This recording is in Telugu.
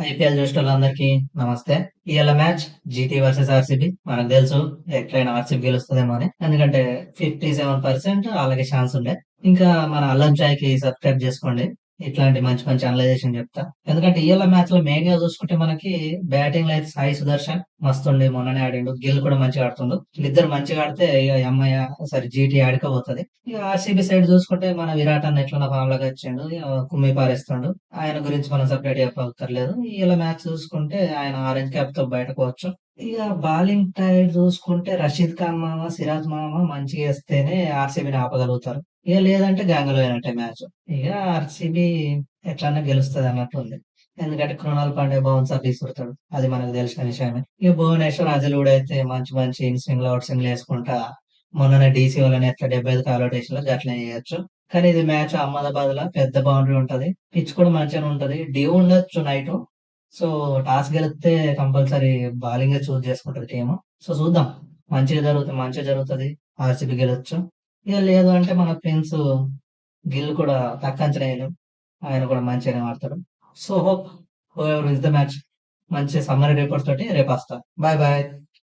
ఐపీఎల్ చూసేటోళ్ళందరికీ నమస్తే. ఇయాల మ్యాచ్ జీటీ వర్సెస్ ఆర్సీబీ. మనకు తెలుసు ఎట్లైనా ఆర్సీబీ గెలుస్తదేమో అని. ఎందుకంటే 57% ఆళ్ళకి ఛాన్స్ ఉండే. ఇంకా మన అల్లం చాయ్‌కి సబ్స్క్రైబ్ చేసుకోండి. ఇట్లాంటి మంచి మంచి అనలైజేషన్ చెప్తా. ఎందుకంటే ఇయాల మ్యాచ్‌లో మెయిన్‌గా చూసుకుంటే మనకి బ్యాటింగ్‌లో అయితే సాయి సుదర్శన్ మస్తుండి. మొన్ననే ఆడిండు. గిల్ కూడా మంచిగా ఆడుతుండు. వీళ్ళిద్దరు మంచిగా ఆడితే ఇగ ఎంఐ జీటీ ఆడికపోతది. ఇక ఆర్సీబీ సైడ్ చూసుకుంటే మన విరాట్ అన్న ఎట్లనో ఫామ్‌లోకి వచ్చిండు. ఇగ కుమ్మి పారేస్తుండు. ఆయన గురించి మనం సెపరేట్ చెప్పక్కర్లేదు. ఇలా మ్యాచ్ చూసుకుంటే ఆయన ఆరెంజ్ క్యాప్ తో బయటపోవచ్చు. ఇక బౌలింగ్ టైర్ చూసుకుంటే రషీద్ ఖాన్ మామ, సిరాజ్ మామ మంచిగా వేస్తేనే ఆర్సీబీని ఆపగలుగుతారు. ఇక లేదంటే గంగలో అయినట్టే మ్యాచ్. ఇక ఆర్సీబీ ఎట్లన్నా గెలుస్తది అన్నట్టు ఉంది. ఎందుకంటే కృణాల్ పాండే బౌన్సర్ తీసుకుంటాడు. అది మనకు తెలిసిన విషయమే. ఇక భువనేశ్వర్ అజల్ కూడా అయితే మంచి మంచి ఇన్ స్వింగ్లు, అవుట్ స్వింగ్లు వేసుకుంటా మొన్ననే డీసీ వాళ్ళని ఎట్లా 75కి ఆల్అౌట్ చేసిండ్రో గట్లనే చేయొచ్చు. కానీ ఇది మ్యాచ్ అహ్మదాబాద్‌ల పెద్ద బౌండరీ ఉంటది. పిచ్ కూడా మంచిగానే ఉంటది. డ్యూ ఉండొచ్చు నైటు. సో, టాస్ గెలిస్తే కంపల్సరీ బౌలింగే చూజ్ చేసుకుంటది టీము. సో, చూద్దాం. మంచిగా జరుగుతది. ఆర్‌సీబీ గెలొచ్చు. ఇక లేదు అంటే మన ప్రిన్స్ గిల్ కూడా తక్కువ అంచనా ఎయలేం. ఆయన కూడా మంచిగానే ఆడతాడు. So, hope whoever wins the match. మంచి సమ్మరీ రిపోర్ట్స్ తోటి రేపొస్తా. Bye bye.